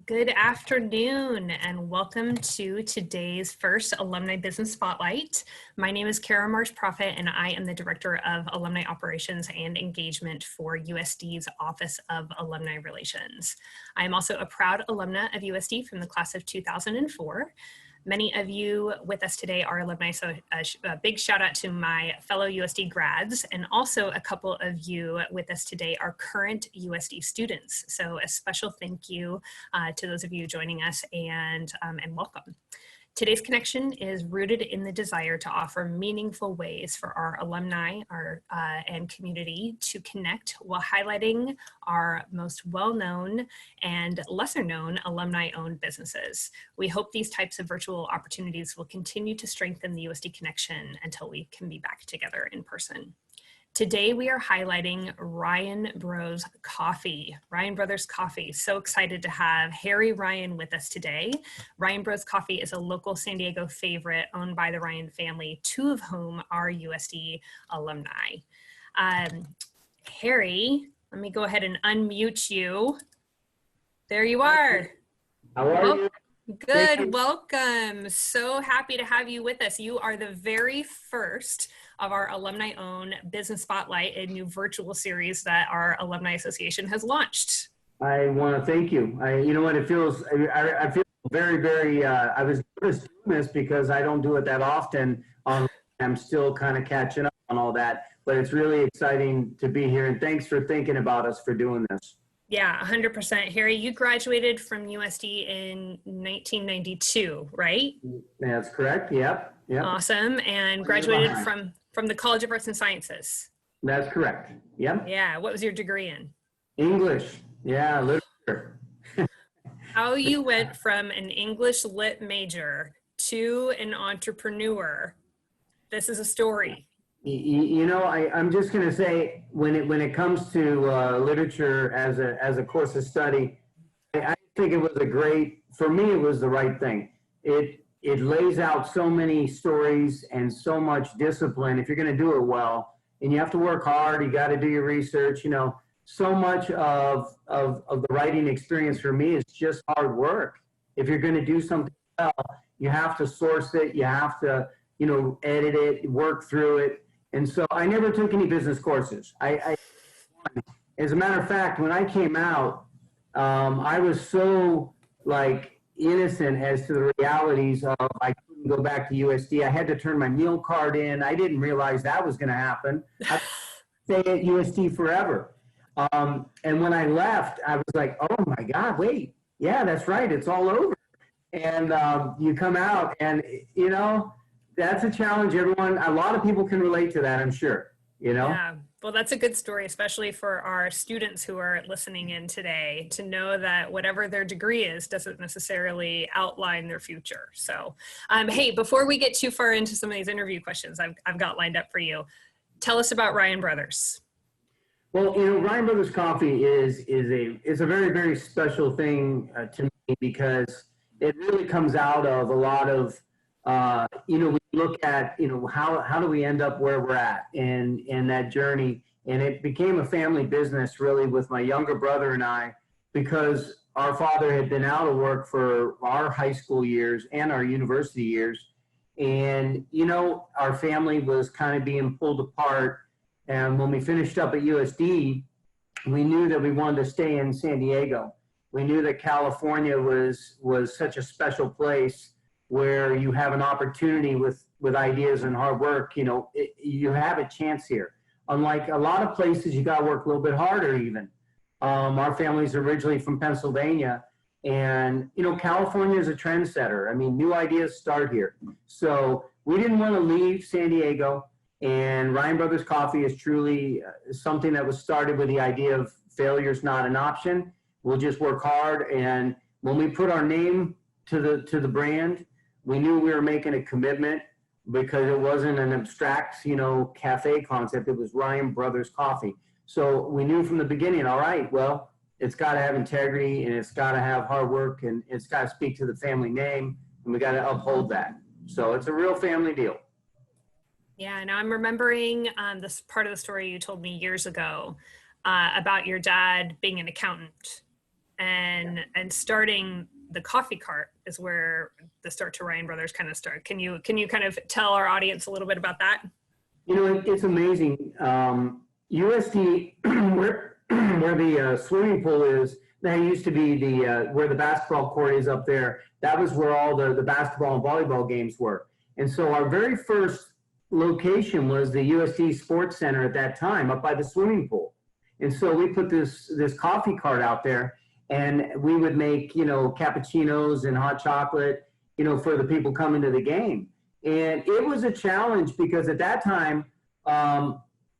Good afternoon and welcome to today's first Alumni Business Spotlight. My name is Kara Marsh-Prophet and I am the Director of Alumni Operations and Engagement for USD's Office of Alumni Relations. I am also a proud alumna of USD from the class of 2004. Many of you with us today are alumni, so a big shout out to my fellow USD grads, and also a couple of you with us today are current USD students. So a special thank you to those of you joining us and welcome. Today's connection is rooted in the desire to offer meaningful ways for our alumni and community to connect while highlighting our most well-known and lesser-known alumni-owned businesses. We hope these types of virtual opportunities will continue to strengthen the USD connection until we can be back together in person. Today we are highlighting Ryan Bros Coffee, Ryan Brothers Coffee. So excited to have Harry Ryan with us today. Ryan Bros Coffee is a local San Diego favorite owned by the Ryan family, two of whom are USD alumni. Harry, let me go ahead and unmute you. There you are. How are you? Good, welcome. So happy to have you with us. You are the very first of our alumni-owned Business Spotlight, a new virtual series that our Alumni Association has launched. I want to thank you. You know what, it feels, I feel very, I was nervous doing this because I don't do it that often. I'm still kind of catching up on all that, but it's really exciting to be here, and thanks for thinking about us for doing this. Yeah, 100%. Harry, you graduated from USD in 1992, right? That's correct. Yep. Awesome. And graduated from the College of Arts and Sciences. That's correct. Yep. Yeah. What was your degree in? English. Yeah, literature. How you went from an English lit major to an entrepreneur. This is a story. You know, I'm just going to say, when it comes to literature as a course of study, I think it was for me, it was the right thing. It lays out so many stories and so much discipline if you're going to do it well, and you have to work hard. You got to do your research. You know, so much of the writing experience for me is just hard work. If you're going to do something well, you have to source it. You have to, edit it, work through it. And so I never took any business courses. As a matter of fact, when I came out, I was so innocent as to the realities of I couldn't go back to USD. I had to turn my meal card in. I didn't realize that was going to happen. I'd stay at USD forever. And when I left, I was like, oh my God, wait, yeah, that's right. It's all over. And you come out and, that's a challenge. A lot of people can relate to that, I'm sure, Yeah, well, that's a good story, especially for our students who are listening in today, to know that whatever their degree is doesn't necessarily outline their future. So, hey, before we get too far into some of these interview questions I've got lined up for you, tell us about Ryan Brothers. Well, Ryan Brothers Coffee is a very, very special thing to me, because it really comes out of a lot of we look at, how do we end up where we're at in that journey? And it became a family business really with my younger brother and I, because our father had been out of work for our high school years and our university years. And, our family was kind of being pulled apart. And when we finished up at USD, we knew that we wanted to stay in San Diego. We knew that California was such a special place where you have an opportunity with ideas and hard work. You have a chance here. Unlike a lot of places, you got to work a little bit harder even. Our family's originally from Pennsylvania, and, California is a trendsetter. I mean, new ideas start here. So we didn't want to leave San Diego, and Ryan Brothers Coffee is truly something that was started with the idea of failure's not an option. We'll just work hard. And when we put our name to the brand, we knew we were making a commitment, because it wasn't an abstract, cafe concept. It was Ryan Brothers Coffee. So we knew from the beginning, all right, well, it's got to have integrity, and it's got to have hard work, and it's got to speak to the family name, and we got to uphold that. So it's a real family deal. Yeah, and I'm remembering this part of the story you told me years ago about your dad being an accountant. and starting the coffee cart is where the Start to Ryan Brothers kind of start. Can you kind of tell our audience a little bit about that? You know, it's amazing. USD, where the swimming pool is, that used to be the where the basketball court is up there. That was where all the basketball and volleyball games were. And so our very first location was the USD Sports Center at that time, up by the swimming pool. And so we put this coffee cart out there, and we would make, you know, cappuccinos and hot chocolate, you know, for the people coming to the game. And it was a challenge because at that time,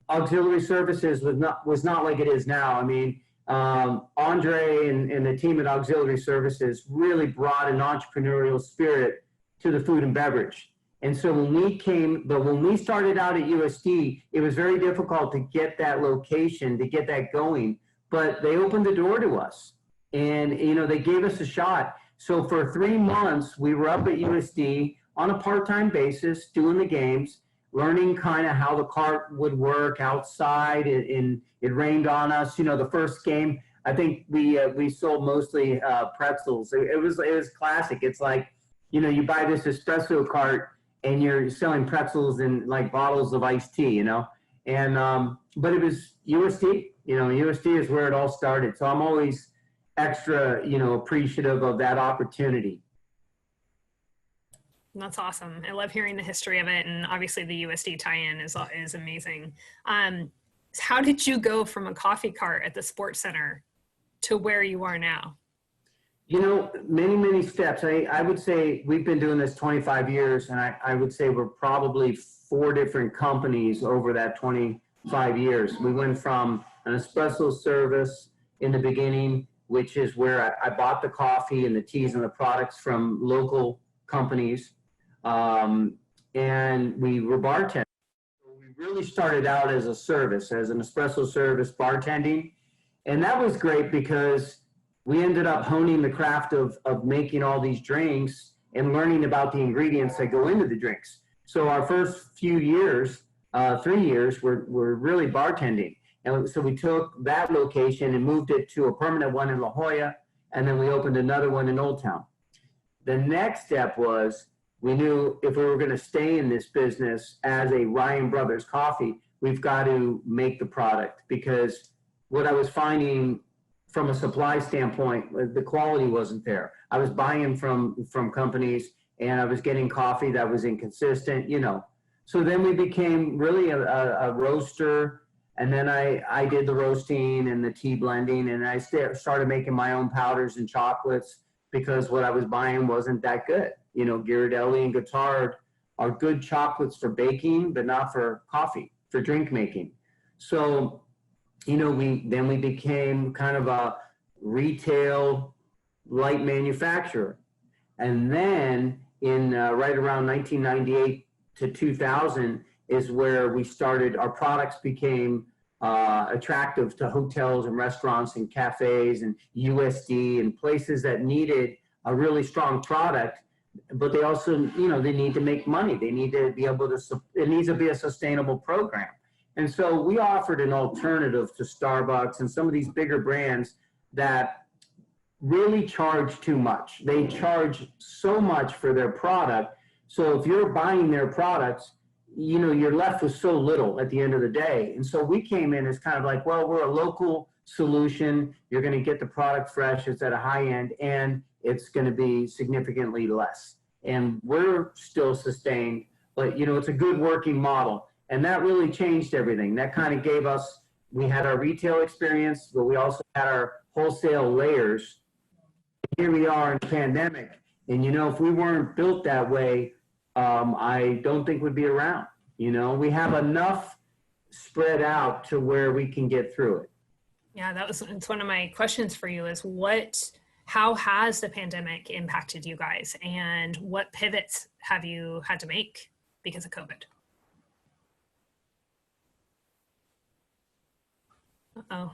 auxiliary services was not like it is now. I mean, Andre and the team at Auxiliary Services really brought an entrepreneurial spirit to the food and beverage. And so when we started out at USD, it was very difficult to get that location, to get that going, but they opened the door to us, and, you know, they gave us a shot. So for 3 months, we were up at USD on a part-time basis, doing the games, learning kind of how the cart would work outside. It rained on us. You know, the first game, I think we sold mostly pretzels. It was classic. It's like, you know, you buy this espresso cart and you're selling pretzels in like bottles of iced tea, you know. And but it was USD. You know, USD is where it all started. So I'm always extra, you know, appreciative of that opportunity. That's awesome. I love hearing the history of it, and obviously the USD tie-in is amazing. How did you go from a coffee cart at the sports center to where you are now? You know, many steps. I would say we've been doing this 25 years, and I would say we're probably 4 different companies over that 25 years. We went from an espresso service in the beginning, which is where I bought the coffee and the teas and the products from local companies. And we were bartending. We really started out as a service, as an espresso service, bartending. And that was great because we ended up honing the craft of making all these drinks and learning about the ingredients that go into the drinks. So our first few years, 3 years, were really bartending. And so we took that location and moved it to a permanent one in La Jolla, and then we opened another one in Old Town. The next step was, we knew if we were going to stay in this business as a Ryan Brothers Coffee, we've got to make the product, because what I was finding from a supply standpoint, the quality wasn't there. I was buying from companies, and I was getting coffee that was inconsistent, you know. So then we became really a roaster, and then I did the roasting and the tea blending, and I started making my own powders and chocolates, because what I was buying wasn't that good. You know, Ghirardelli and Guittard are good chocolates for baking, but not for coffee, for drink making. So, you know, we became kind of a retail light manufacturer. And then in right around 1998 to 2000 is where we started, our products became attractive to hotels and restaurants and cafes and USD and places that needed a really strong product, but they also, you know, they need to make money. They need to be able to, it needs to be a sustainable program. And so we offered an alternative to Starbucks and some of these bigger brands that really charge too much. They charge so much for their product. So if you're buying their products, you know, you're left with so little at the end of the day. And so we came in as kind of like, well, we're a local solution. You're going to get the product fresh. It's at a high end, and it's going to be significantly less. And we're still sustained, but, you know, it's a good working model. And that really changed everything. That kind of gave us, we had our retail experience, but we also had our wholesale layers. Here we are in the pandemic. And, you know, if we weren't built that way, I don't think we'd be around. You know, we have enough spread out to where we can get through it. Yeah, it's one of my questions for you is how has the pandemic impacted you guys, and what pivots have you had to make because of COVID? Uh-oh.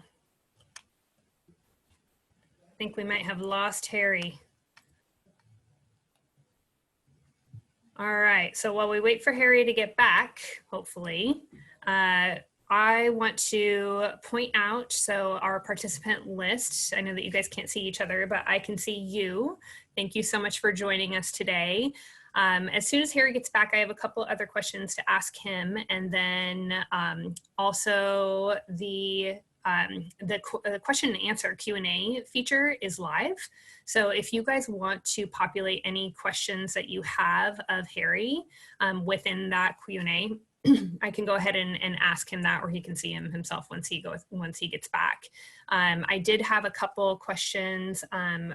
I think we might have lost Harry. All right, so while we wait for Harry to get back, hopefully, I want to point out, so our participant list, I know that you guys can't see each other, but I can see you. Thank you so much for joining us today. As soon as Harry gets back, I have a couple other questions to ask him. And then also the question and answer Q&A feature is live. So if you guys want to populate any questions that you have of Harry within that Q&A, I can go ahead and ask him that, or he can see him himself once he gets back. I did have a couple questions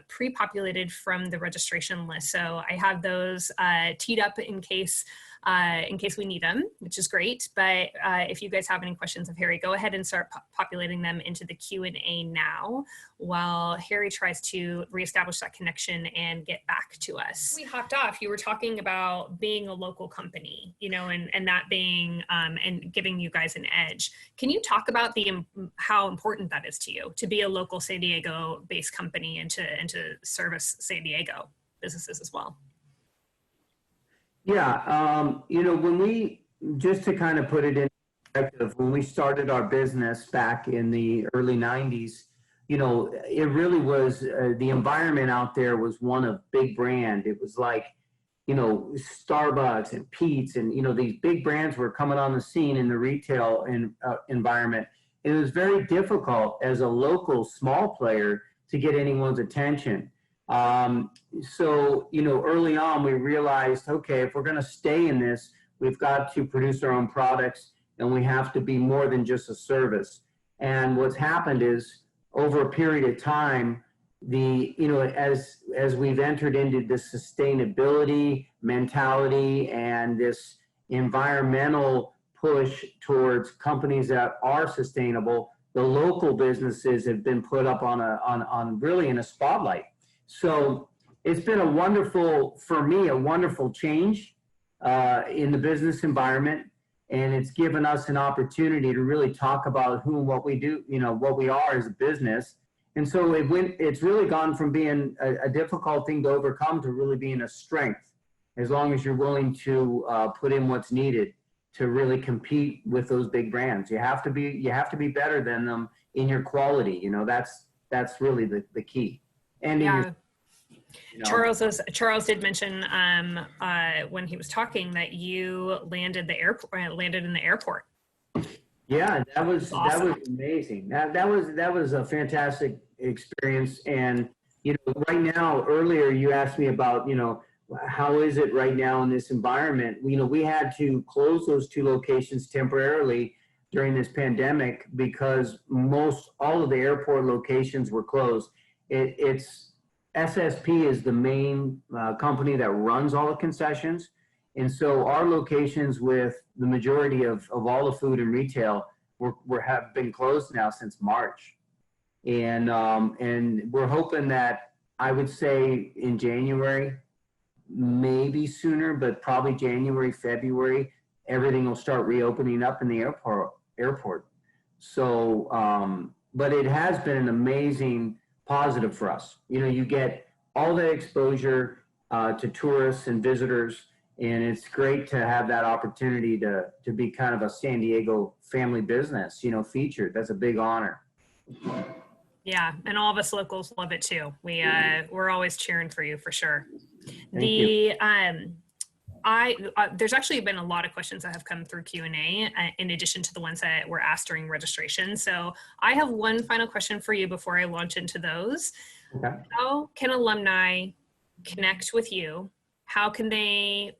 pre-populated from the registration list, so I have those teed up in case we need them, which is great. But if you guys have any questions of Harry, go ahead and start populating them into the Q&A now while Harry tries to reestablish that connection and get back to us. We hopped off. You were talking about being a local company, you know, and that being and giving you guys an edge. Can you talk about how important that is to you to be a local San Diego-based company and to service San Diego businesses as well? Yeah, you know, just to kind of put it in perspective, when we started our business back in the early 90s, you know, it really was, the environment out there was one of big brand. It was like, you know, Starbucks and Pete's and, you know, these big brands were coming on the scene in the retail environment. It was very difficult as a local small player to get anyone's attention. So, you know, early on we realized, okay, if we're going to stay in this, we've got to produce our own products and we have to be more than just a service. And what's happened is over a period of time, you know, as we've entered into this sustainability mentality and this environmental push towards companies that are sustainable, the local businesses have been put up on really in a spotlight. So it's been for me, a wonderful change in the business environment. And it's given us an opportunity to really talk about who and what we do, you know, what we are as a business. And so it's really gone from being a difficult thing to overcome to really being a strength, as long as you're willing to put in what's needed to really compete with those big brands. You have to be better than them in your quality. You know, that's really the key. And yeah. You know, Charles did mention when he was talking that you landed in the airport. Yeah, that was awesome. That was amazing. That was a fantastic experience. And you know, right now, earlier you asked me about, you know, how is it right now in this environment? You know, we had to close those 2 locations temporarily during this pandemic because all of the airport locations were closed. It's SSP is the main company that runs all the concessions. And so our locations with the majority of all the food and retail have been closed now since March. And we're hoping that, I would say in January, maybe sooner, but probably January, February, everything will start reopening up in the airport. So, but it has been an amazing positive for us. You know, you get all the exposure to tourists and visitors, and it's great to have that opportunity to be kind of a San Diego family business, you know, featured. That's a big honor. Yeah, and all of us locals love it too. We're always cheering for you for sure. Thank you. There's actually been a lot of questions that have come through Q&A in addition to the ones that were asked during registration. So I have one final question for you before I launch into those. Okay. How can alumni connect with you? How can they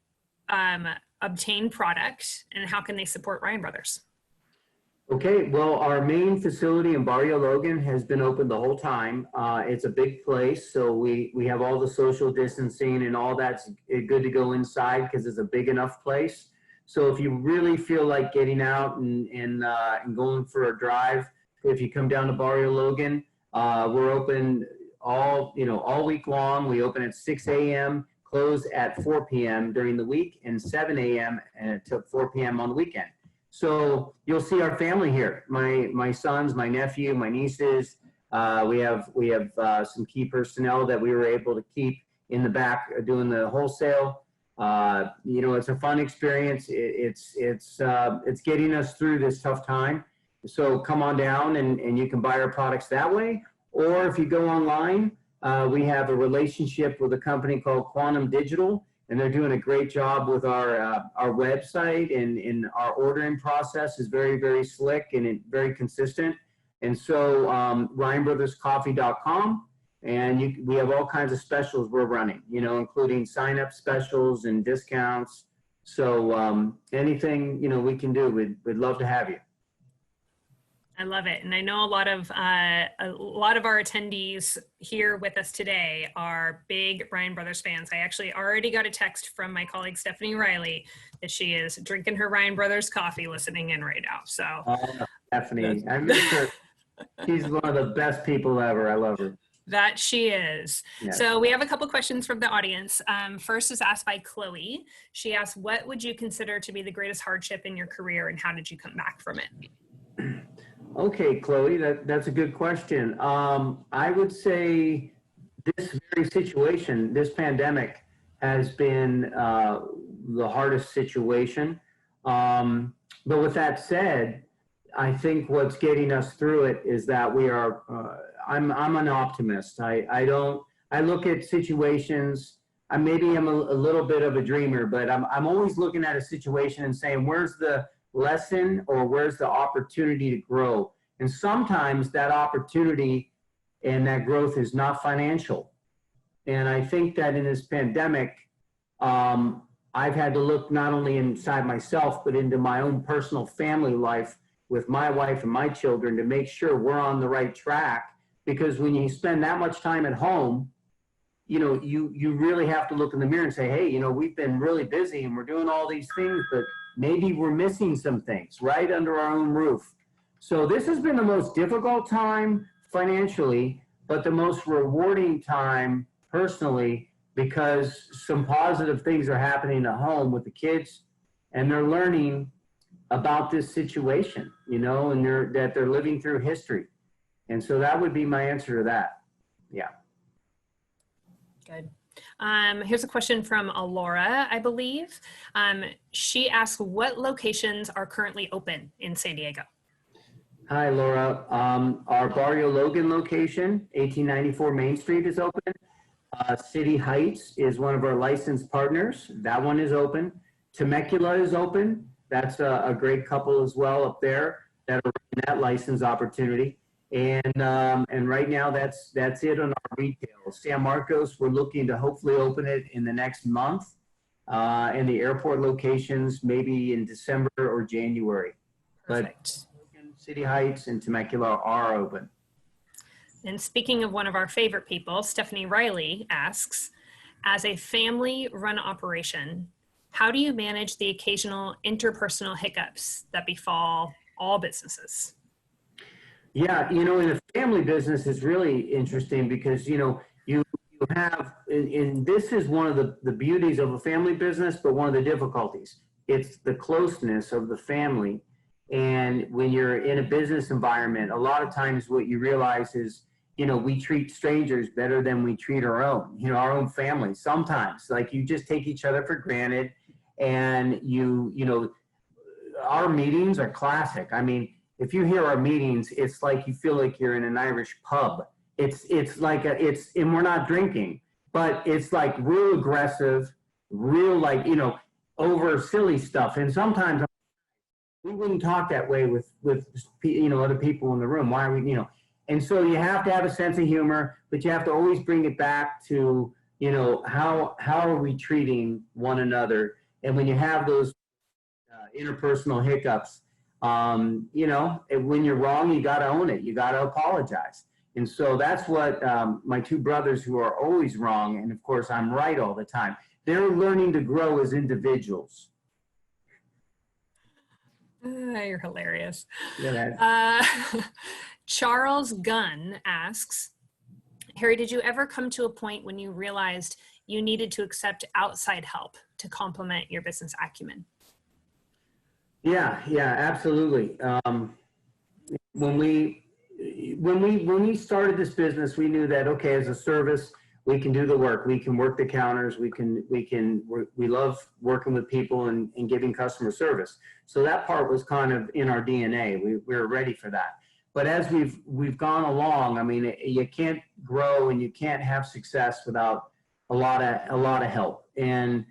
obtain product, and how can they support Ryan Brothers? Okay, well, our main facility in Barrio Logan has been open the whole time. It's a big place, so we have all the social distancing and all that's good to go inside because it's a big enough place. So if you really feel like getting out and going for a drive, if you come down to Barrio Logan, we're open all week long. We open at 6 a.m., close at 4 p.m. during the week, and 7 a.m. to 4 p.m. on the weekend. So you'll see our family here, my sons, my nephew, my nieces. We have some key personnel that we were able to keep in the back doing the wholesale. It's a fun experience. It's getting us through this tough time. So come on down and you can buy our products that way. Or if you go online, we have a relationship with a company called Quantum Digital, and they're doing a great job with our website, and our ordering process is very, very slick and very consistent. And so RyanBrothersCoffee.com, and we have all kinds of specials we're running, including sign-up specials and discounts. So anything, we can do, we'd love to have you. I love it. And I know a lot of our attendees here with us today are big Ryan Brothers fans. I actually already got a text from my colleague, Stephanie Riley, that she is drinking her Ryan Brothers coffee, listening in right now. So Stephanie, I miss her. She's one of the best people ever. I love her. That she is. Yeah. So we have a couple questions from the audience. First is asked by Chloe. She asked, what would you consider to be the greatest hardship in your career, and how did you come back from it? Okay, Chloe, that's a good question. I would say this very situation, this pandemic, has been the hardest situation. But with that said, I think what's getting us through it is that we are, I'm an optimist. I look at situations, maybe I'm a little bit of a dreamer, but I'm always looking at a situation and saying, where's the lesson or where's the opportunity to grow? And sometimes that opportunity and that growth is not financial. And I think that in this pandemic, I've had to look not only inside myself, but into my own personal family life with my wife and my children to make sure we're on the right track. Because when you spend that much time at home, you really have to look in the mirror and say, hey, we've been really busy and we're doing all these things, but maybe we're missing some things right under our own roof. So this has been the most difficult time financially, but the most rewarding time personally, because some positive things are happening at home with the kids, and they're learning about this situation, and they're living through history. And so that would be my answer to that. Yeah. Good. Here's a question from Alora, I believe. She asks, what locations are currently open in San Diego? Hi, Laura. Our Barrio Logan location, 1894 Main Street, is open. City Heights is one of our licensed partners. That one is open. Temecula is open. That's a great couple as well up there that are in that license opportunity. And right now that's it on our retail. San Marcos, we're looking to hopefully open it in the next month. And the airport locations maybe in December or January. Perfect. But City Heights and Temecula are open. And speaking of one of our favorite people, Stephanie Riley asks, as a family-run operation, how do you manage the occasional interpersonal hiccups that befall all businesses? Yeah, in a family business, it's really interesting because, you have, and this is one of the beauties of a family business, but one of the difficulties. It's the closeness of the family. And when you're in a business environment, a lot of times what you realize is, we treat strangers better than we treat our own family. Sometimes, like, you just take each other for granted, and our meetings are classic. I mean, if you hear our meetings, it's like you feel like you're in an Irish pub. It's like and we're not drinking, but it's like real aggressive, real over silly stuff. And sometimes we wouldn't talk that way with other people in the room. Why are we, And so you have to have a sense of humor, but you have to always bring it back to, how are we treating one another? And when you have those interpersonal hiccups, when you're wrong, you got to own it. You got to apologize. And so that's what my two brothers, who are always wrong, and of course I'm right all the time, they're learning to grow as individuals. You're hilarious. Yeah, Charles Gunn asks, Harry, did you ever come to a point when you realized you needed to accept outside help to complement your business acumen? Yeah, absolutely. When we started this business, we knew that, okay, as a service, we can do the work. We can work the counters. We love working with people and giving customer service. So that part was kind of in our DNA. We were ready for that. But as we've gone along, I mean, you can't grow and you can't have success without a lot of help. And,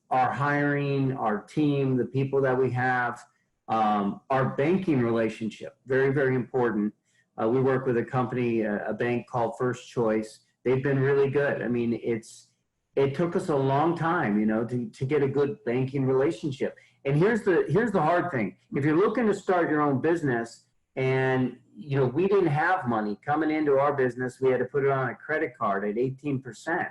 our hiring, our team, the people that we have, our banking relationship, very, very important. We work with a company, a bank called First Choice. They've been really good. I mean, it took us a long time, to get a good banking relationship. And here's the hard thing. If you're looking to start your own business and, we didn't have money coming into our business, we had to put it on a credit card at 18%.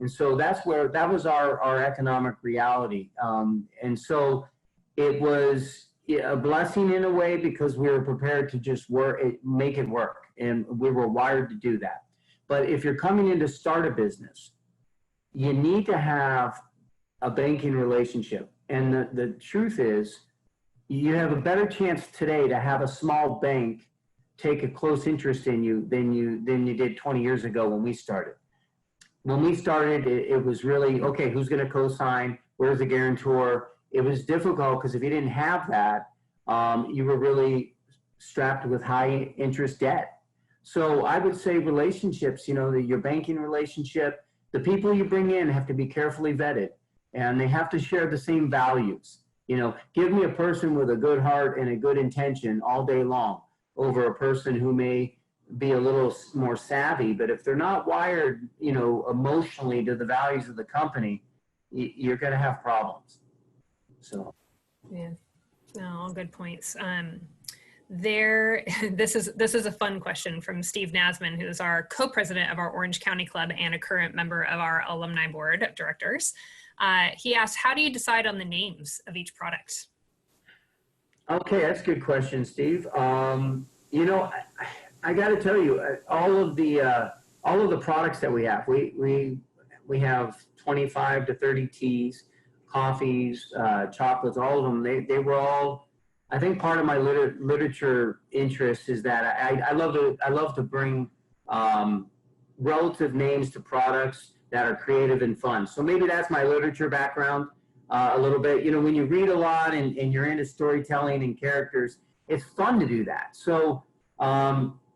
And so that was our economic reality. And so it was a blessing in a way because we were prepared to just make it work. And we were wired to do that. But if you're coming in to start a business, you need to have a banking relationship. And the truth is, you have a better chance today to have a small bank take a close interest in you than you did 20 years ago when we started. When we started, it was really, okay, who's going to co-sign? Where's the guarantor? It was difficult because if you didn't have that, you were really strapped with high interest debt. So I would say relationships, your banking relationship, the people you bring in have to be carefully vetted and they have to share the same values. Give me a person with a good heart and a good intention all day long over a person who may be a little more savvy, but if they're not wired, emotionally to the values of the company, you're going to have problems. So. Yeah, no, all good points. This is a fun question from Steve Nasman, who's our co-president of our Orange County Club and a current member of our alumni board of directors. He asked, how do you decide on the names of each product? Okay, that's a good question, Steve. I got to tell you, all of the products that we have, we have 25 to 30 teas, coffees, chocolates, all of them. They were all. I think part of my literature interest is that I love to bring relative names to products that are creative and fun. So maybe that's my literature background a little bit. When you read a lot and you're into storytelling and characters, it's fun to do that. So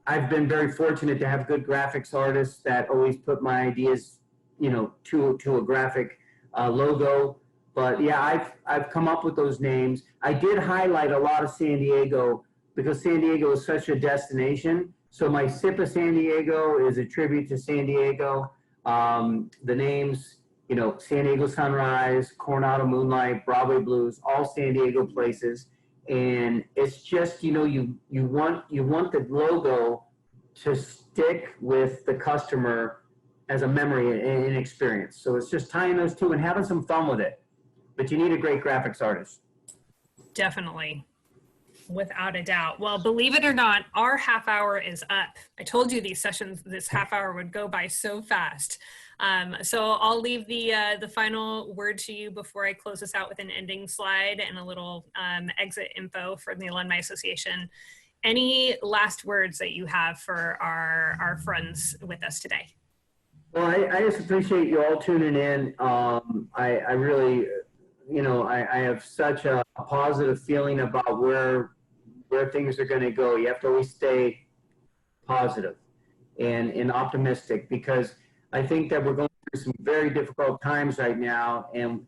I've been very fortunate to have good graphics artists that always put my ideas, to a graphic logo. But yeah, I've come up with those names. I did highlight a lot of San Diego because San Diego is such a destination. So my Sip of San Diego is a tribute to San Diego. The names, San Diego Sunrise, Coronado Moonlight, Broadway Blues, all San Diego places. And it's just, you want the logo to stick with the customer as a memory and an experience. So it's just tying those two and having some fun with it. But you need a great graphics artist. Definitely. Without a doubt. Well, believe it or not, our half hour is up. I told you these sessions, this half hour would go by so fast. So I'll leave the final word to you before I close this out with an ending slide and a little exit info from the Alumni Association. Any last words that you have for our friends with us today? Well, I just appreciate you all tuning in. I really, I have such a positive feeling about where things are going to go. You have to always stay positive and optimistic because I think that we're going through some very difficult times right now. And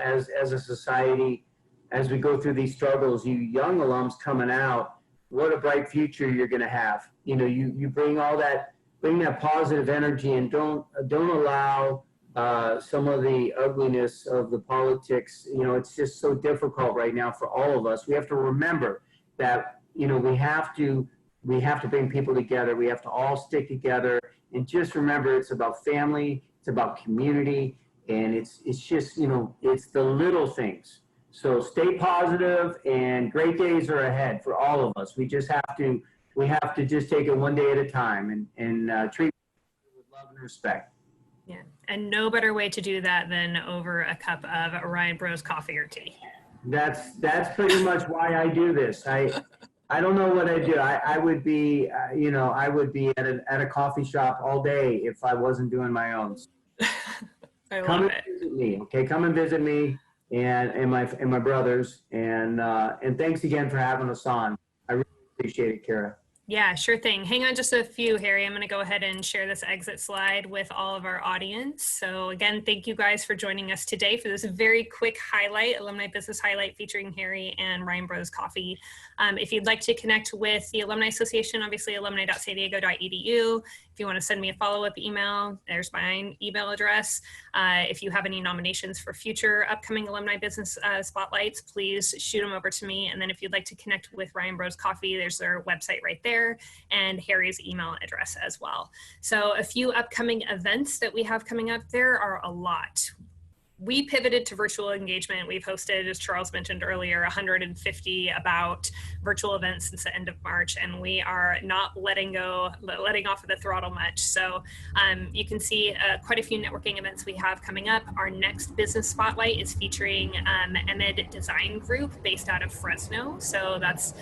as a society, as we go through these struggles, you young alums coming out, what a bright future you're going to have. You bring that positive energy and don't allow some of the ugliness of the politics. It's just so difficult right now for all of us. We have to remember that, we have to bring people together. We have to all stick together and just remember it's about family, it's about community, and it's just, it's the little things. So stay positive and great days are ahead for all of us. We have to just take it one day at a time and treat people with love and respect. Yeah, and no better way to do that than over a cup of Ryan Bros coffee or tea. That's pretty much why I do this. I I don't know what I'd do. I would be, I would be at a coffee shop all day if I wasn't doing my own. I Come love and it. visit me, okay? Come and visit me and my brothers. And thanks again for having us on. I really appreciate it, Kara. Yeah, sure thing. Hang on just a few, Harry. I'm going to go ahead and share this exit slide with all of our audience. So again, thank you guys for joining us today for this very quick highlight, Alumni Business Highlight featuring Harry and Ryan Bros Coffee. If you'd like to connect with the Alumni Association, obviously alumni.sandiego.edu. If you want to send me a follow-up email, there's my email address. If you have any nominations for future upcoming Alumni Business Spotlights, please shoot them over to me. And then if you'd like to connect with Ryan Bros Coffee, there's their website right there and Harry's email address as well. So a few upcoming events that we have coming up, there are a lot. We pivoted to virtual engagement. We've hosted, as Charles mentioned earlier, 150 about virtual events since the end of March, and we are not letting off of the throttle much. So you can see quite a few networking events we have coming up. Our next business spotlight is featuring Emed Design Group based out of Fresno. So that's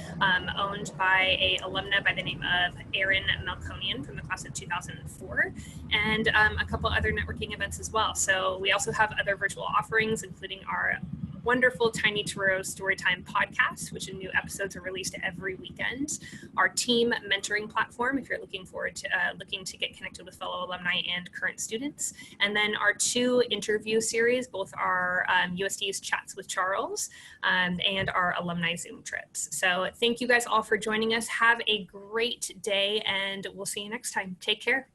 owned by a alumna by the name of Erin Melkonian from the class of 2004, and a couple other networking events as well. So we also have other virtual offerings, including our wonderful Tiny Torero Storytime podcast, which new episodes are released every weekend. Our team mentoring platform, if you're looking forward to looking to get connected with fellow alumni and current students. And then our 2 interview series, both our USD's Chats with Charles and our alumni Zoom trips. So thank you guys all for joining us. Have a great day, and we'll see you next time. Take care.